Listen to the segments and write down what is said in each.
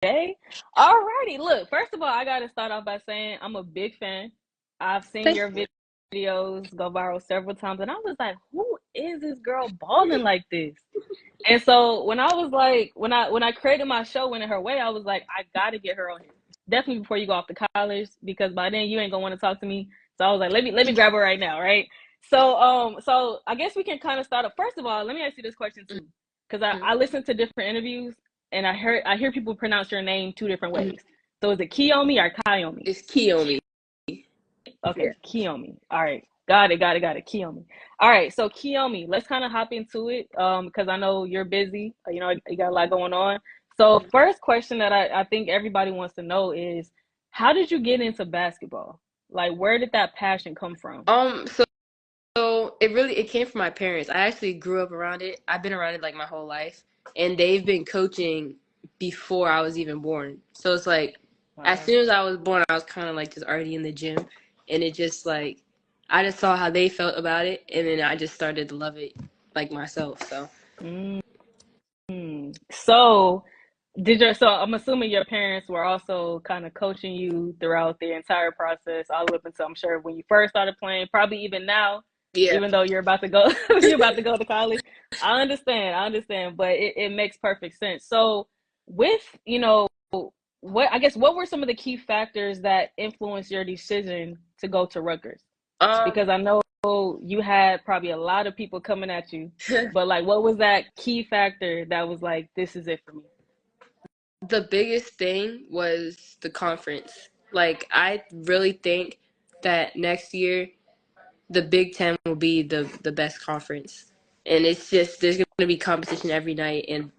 Alrighty, look, first of all, I gotta start off by saying I'm a big fan. I've seen your videos go viral several times, and I was like, who is this girl balling like this? And so when I was like, when I created my show, Winning Her Way, I was like, I gotta get her on here. Definitely before you go off to college, because by then you ain't gonna want to talk to me. So I was like, let me grab her right now, right? So I guess we can kind of start up. First of all, let me ask you this question too, because I listen to different interviews, and I hear people pronounce your name two different ways. So is it Kiyomi or Kiyomi? It's Kiyomi. Okay, yeah. Kiyomi. All right. Got it. Kiyomi. All right. So Kiyomi, let's kind of hop into it because I know you're busy. You know, you got a lot going on. So first question that I think everybody wants to know is, how did you get into basketball? Like, where did that passion come from? So it came from my parents. I actually grew up around it. I've been around it like my whole life, and they've been coaching before I was even born. So it's like, as soon as I was born, I was kind of like just already in the gym, and it just like, I just saw how they felt about it, and then I just started to love it like myself. So. So I'm assuming your parents were also kind of coaching you throughout the entire process, all the way up until, I'm sure, when you first started playing, probably even now. Yeah. Even though you're about to go to college. I understand, but it makes perfect sense. So with, you know, what were some of the key factors that influenced your decision to go to Rutgers? Because I know you had probably a lot of people coming at you, but like, what was that key factor that was like, this is it for me? The biggest thing was the conference. Like, I really think that next year the Big Ten will be the best conference. And it's just, there's going to be competition every night, and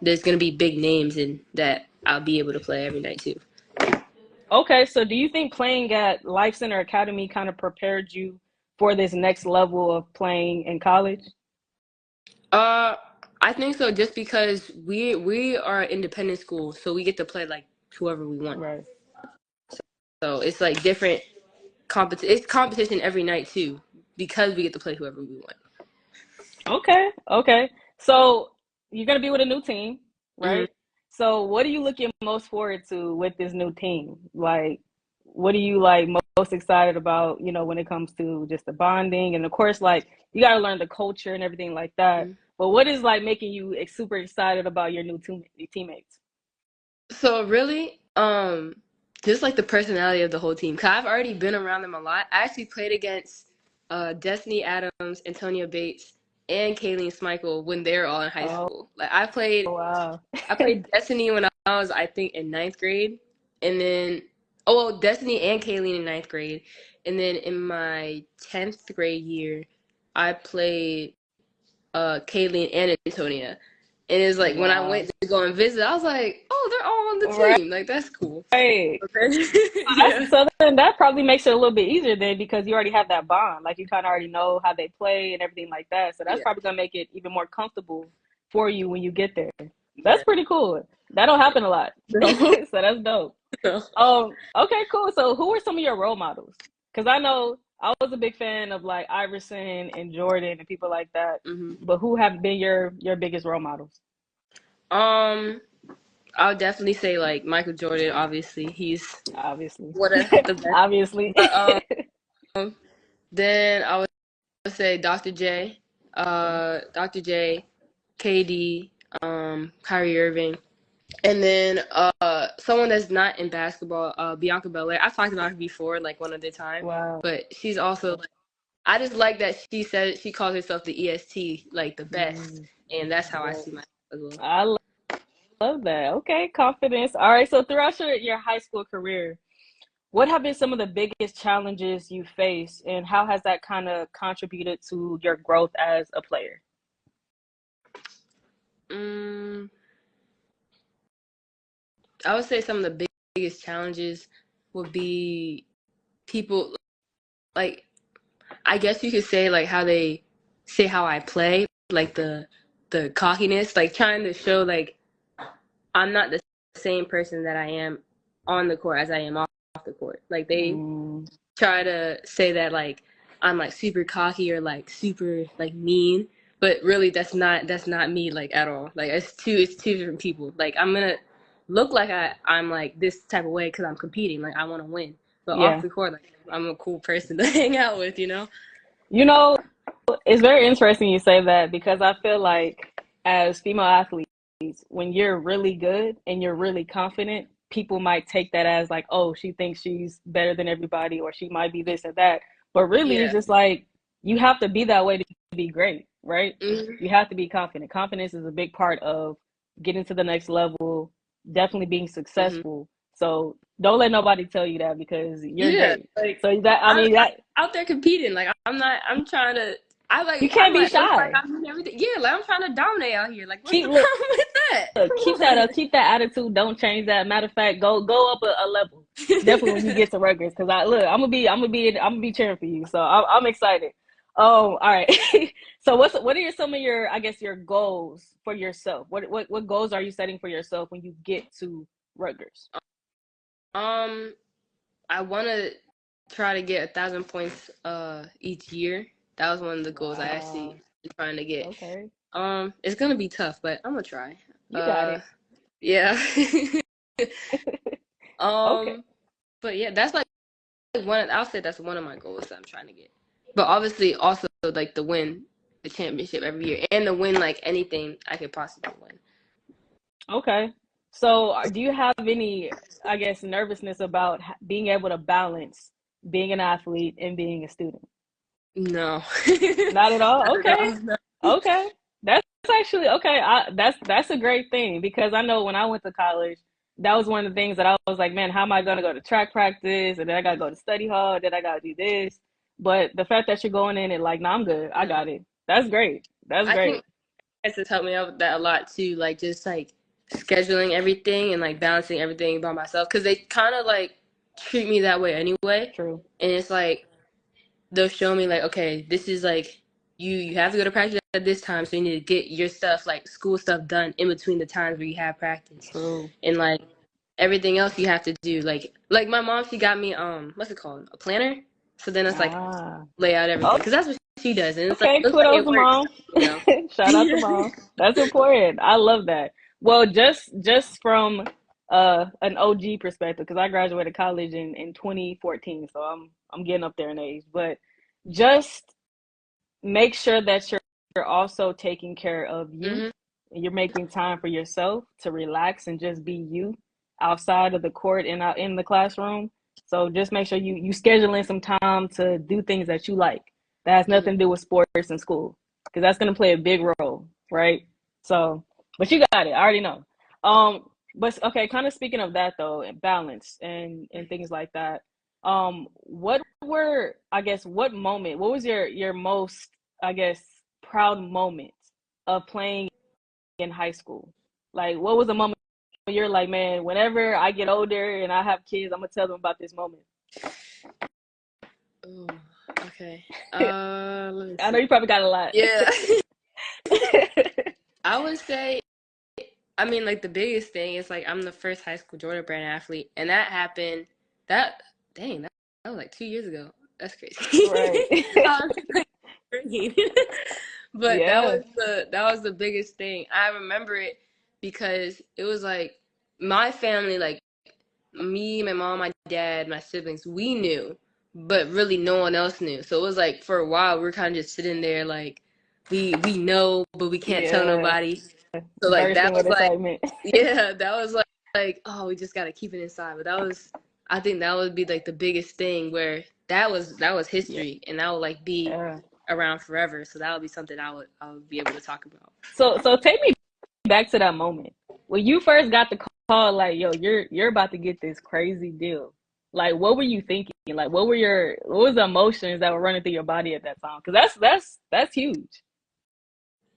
there's going to be big names in that I'll be able to play every night too. Okay, so do you think playing at Life Center Academy kind of prepared you for this next level of playing in college? I think so, just because we are an independent school, so we get to play like whoever we want. Right. So it's like different it's competition every night too, because we get to play whoever we want. Okay. So you're gonna be with a new team, right? Mm-hmm. So what are you looking most forward to with this new team? Like, what are you like most excited about, you know, when it comes to just the bonding? And of course, like, you got to learn the culture and everything like that. Mm-hmm. But what is like making you super excited about your new teammates? So really, just like the personality of the whole team. 'Cause I've already been around them a lot. I actually played against Destiny Adams, Antonia Bates, and Kayleen Smichael when they were all in high school. Like, I played Destiny when I was, I think, in 9th grade, and then Destiny and Kayleen in 9th grade, and then in my 10th grade year, I played Kayleen and Antonia. And it's like, when I went to go and visit, I was like, oh, they're all on the team. Like, that's cool. Right. Yeah. So then that probably makes it a little bit easier then, because you already have that bond. Like, you kind of already know how they play and everything like that. So that's probably going to make it even more comfortable for you when you get there. That's pretty cool. That don't happen a lot. So that's dope. Okay, cool. So who are some of your role models? Because I know I was a big fan of like Iverson and Jordan and people like that. Mm-hmm. But who have been your biggest role models? I'll definitely say like Michael Jordan. Obviously, he's the best. Obviously. But, then I would say Dr. J, KD, Kyrie Irving. And then someone that's not in basketball, Bianca Belair. I've talked about her before, like one other time. Wow. But she's also, like, I just like that she calls herself the EST, like the best. And that's how I see myself as well. I love that. Okay, confidence. All right, so throughout your high school career, what have been some of the biggest challenges you faced, and how has that kind of contributed to your growth as a player? I would say some of the biggest challenges would be people, like, I guess you could say, like, how they say how I play, like the cockiness, like trying to show like I'm not the same person that I am on the court as I am off the court. Like, they try to say that like I'm like super cocky or like super like mean, but really that's not me, like, at all. Like, it's two different people. Like, I'm gonna look like I'm like this type of way because I'm competing. Like I want to win, but off the court, like I'm a cool person to hang out with. You know, it's very interesting you say that because I feel like as female athletes, when you're really good and you're really confident, people might take that as like, oh, she thinks she's better than everybody or she might be this and that. But really, it's just like you have to be that way to be great, right? Mm-hmm. You have to be confident. Confidence is a big part of getting to the next level, definitely being successful. So don't let nobody tell you that because you're great. Like, so that I'm out there competing. Like I'm trying to. You can't be shy. Everything. Yeah, like I'm trying to dominate out here. Like what's the problem with that? Keep that up. Keep that attitude. Don't change that. Matter of fact, go up a level. Definitely when you get to Rutgers, because I'm gonna be cheering for you. So I'm excited. All right. So what are some of your, I guess, your goals for yourself? What goals are you setting for yourself when you get to Rutgers? I want to try to get 1,000 points each year. That was one of the goals I actually been trying to get. Okay. It's gonna be tough, but I'm gonna try. You got it. Yeah. Okay. But yeah, that's like one. I'll say that's one of my goals that I'm trying to get. But obviously, also like to win the championship every year and to win like anything I could possibly win. Okay. So do you have any, I guess, nervousness about being able to balance being an athlete and being a student? No. Not at all? Okay. Okay. That's actually okay. That's a great thing because I know when I went to college, that was one of the things that I was like, man, how am I gonna go to track practice? And then I gotta go to study hall, then I gotta do this. But the fact that you're going in and like, no, I'm good. I got it. That's great. That's great. I think has helped me out with that a lot too, like just like scheduling everything and like balancing everything by myself because they kind of like treat me that way anyway. True. And it's like they'll show me like, okay, this is like you have to go to practice at this time, so you need to get your stuff like school stuff done in between the times where you have practice. True. And like everything else you have to do, like my mom, she got me what's it called, a planner. So then it's like lay out everything because that's what she does. And it's okay, like kudos to mom. Shout out to mom. That's important. I love that. Well, just from an OG perspective, because I graduated college in 2014, so I'm getting up there in age. But just make sure that you're also taking care of you. And you're making time for yourself to relax and just be you outside of the court and out in the classroom. So just make sure you schedule in some time to do things that you like. That has nothing to do with sports and school, because that's going to play a big role, right? So, but you got it. I already know. But okay, kind of speaking of that though, and balance and things like that. What was your most, I guess, proud moment of playing in high school? Like, what was a moment where you're like, man, whenever I get older and I have kids, I'm gonna tell them about this moment? Ooh, okay. Let me see. I know you probably got a lot. Yeah. I would say, I mean, like the biggest thing is like I'm the first high school Jordan Brand athlete, and that happened. That was like 2 years ago. That's crazy. Right. But that was the biggest thing. I remember it because it was like my family, like me, my mom, my dad, my siblings, we knew, but really no one else knew. So it was like for a while we were kind of just sitting there like we know, but we can't tell nobody. So like that was like that was like oh, we just gotta keep it inside. But I think that would be like the biggest thing where that was history and that would like be around forever. So that would be something I would be able to talk about. So take me back to that moment when you first got the call, like, yo, you're about to get this crazy deal. Like, what were you thinking? Like, what was the emotions that were running through your body at that time? Because that's huge.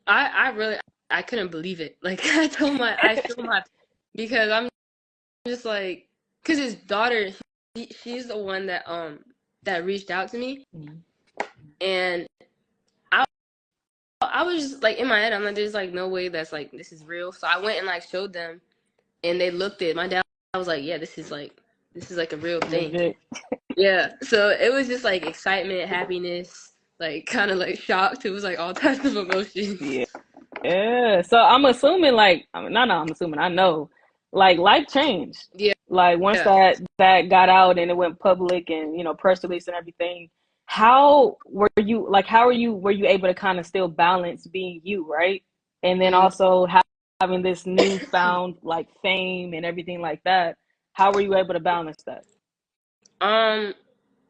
I couldn't believe it. Like I told my because I'm just like, because his daughter, she's the one that that reached out to me, and I was just like in my head, I'm like, there's like no way that's like this is real. So I went and like showed them, and they looked at my dad. I was like, yeah, this is like a real thing. Yeah. So it was just like excitement, happiness, like kind of like shocked. It was like all types of emotions. Yeah. So I'm assuming I know, like life changed. Yeah. Like once Yeah. that got out and it went public and press release and everything, how were you were you able to kind of still balance being you, right? And then Mm. also having this newfound like fame and everything like that. How were you able to balance that?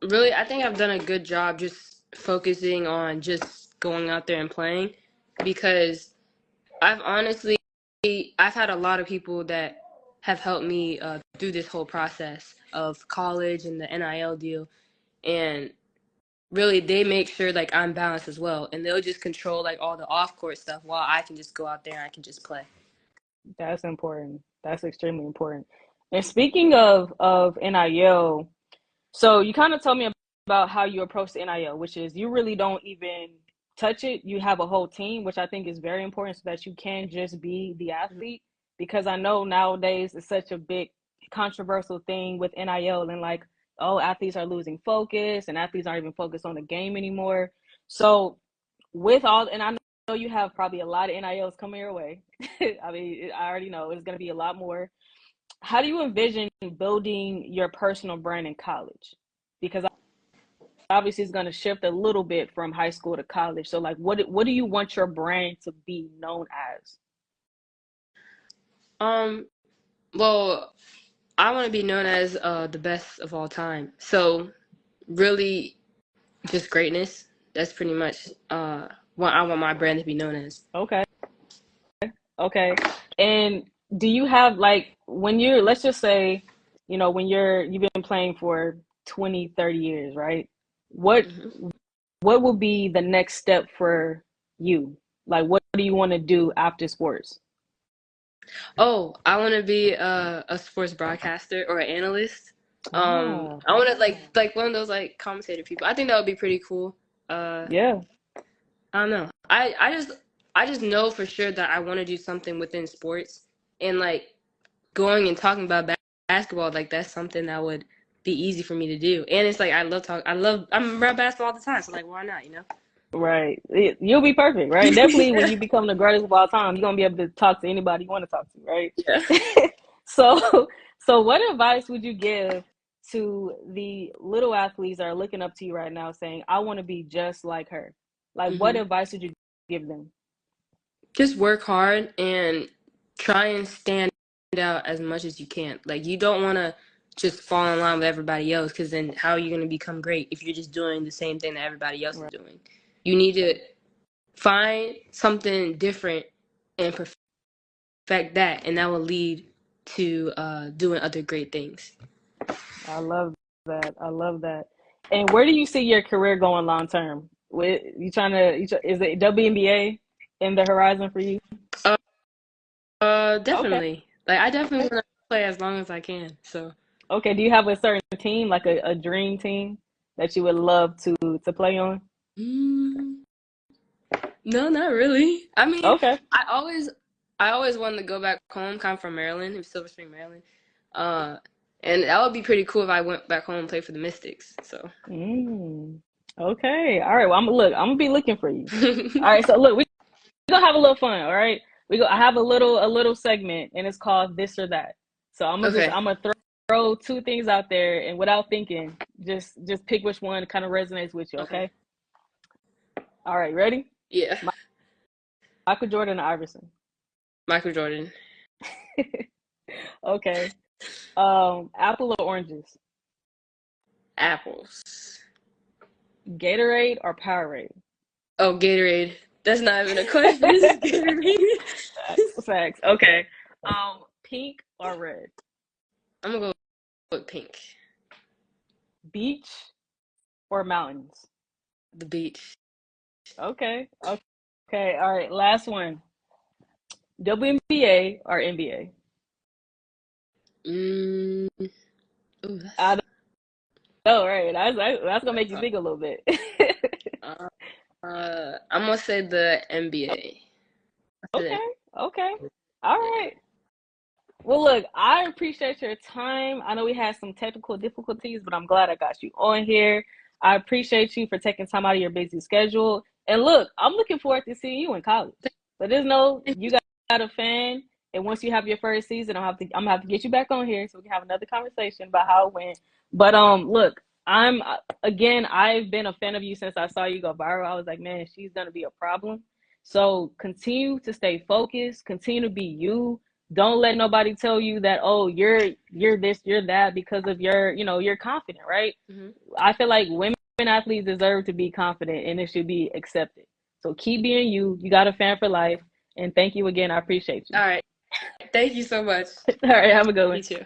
Really, I think I've done a good job just focusing on just going out there and playing, because I've honestly, I've had a lot of people that have helped me through this whole process of college and the NIL deal, and really they make sure like I'm balanced as well, and they'll just control like all the off court stuff while I can just go out there and I can just play. That's important. That's extremely important. And speaking of NIL, so you kind of told me about how you approach the NIL, which is you really don't even touch it. You have a whole team, which I think is very important so that you can just be the athlete. Because I know nowadays it's such a big controversial thing with NIL and like, oh, athletes are losing focus and athletes aren't even focused on the game anymore. So with all, and I know you have probably a lot of NILs coming your way. I mean, I already know it's going to be a lot more. How do you envision building your personal brand in college? Because obviously it's going to shift a little bit from high school to college. So like what do you want your brand to be known as? Um, well, I want to be known as the best of all time. So really, just greatness. That's pretty much what I want my brand to be known as. Okay. Okay. And do you have like when you're, let's just say, when you've been playing for 20, 30 years, right? What Hmm. what will be the next step for you? Like what do you want to do after sports? Oh, I want to be a sports broadcaster or an analyst. Ah, I want to like one of those like commentator people. I think that would be pretty cool. Uh, yeah. I don't know. I just know for sure that I want to do something within sports, and like going and talking about basketball, like that's something that would be easy for me to do. And it's like I'm around basketball all the time, so like why not, you know? Right. You'll be perfect, right? Definitely when you become the greatest of all time, you're gonna be able to talk to anybody you want to talk to, right? Yeah. So what advice would you give to the little athletes that are looking up to you right now saying, I want to be just like her? Like what Hmm. advice would you give them? Just work hard and try and stand out as much as you can. Like you don't want to just fall in line with everybody else, because then how are you going to become great if you're just doing the same thing that everybody else is Right. doing? You need to find something different and perfect that, and that will lead to doing other great things. I love that. I love that. And where do you see your career going long term? With you trying to is it WNBA in the horizon for you? Uh, Okay. definitely. Like I definitely want to play as long as I can. So, Okay, do you have a certain team, like a dream team that you would love to play on? mm, no, not really. I mean, Okay. I always, I always wanted to go back home. Kind of from Maryland, in Silver Spring, Maryland. Uh, and that would be pretty cool if I went back home and played for the Mystics. So, Mm. Okay. All right. Well, I'm gonna be looking for you. All right. So look, we gonna have a little fun. All right. I have a little segment, and it's called this or that. So okay, I'm gonna throw two things out there, and without thinking, just pick which one kind of resonates with you. okay, Okay. All right. Ready? yeah, Michael Jordan or Iverson? Michael Jordan, Okay. Apple or oranges? apples. Gatorade or Powerade? Oh, Gatorade. That's not even a question. This is Gatorade. Facts. Okay. Pink or red? I'm gonna go with pink. Beach or mountains? The beach. Okay. Okay. All right. Last one. WNBA or NBA? Mm, ooh, I don't know, right? That's gonna that's make you tough. think a little bit. Uh, I'm gonna say the NBA. Okay. Okay. All Yeah. right. Well, look, I appreciate your time. I know we had some technical difficulties, but I'm glad I got you on here. I appreciate you for taking time out of your busy schedule. And look, I'm looking forward to seeing you in college. But just know you got a fan, And once you have your first season, I'm gonna have to get you back on here so we can have another conversation about how it went. But look, I've been a fan of you since I saw you go viral. I was like, man, she's gonna be a problem. So continue to stay focused, continue to be you. Don't let nobody tell you that, oh, you're this, you're that, because of you're confident, right? Mm-hmm. I feel like women athletes deserve to be confident and it should be accepted. So keep being you. You got a fan for life. And thank you again. I appreciate you. All right. Thank you so much. All right, have a good one. You too.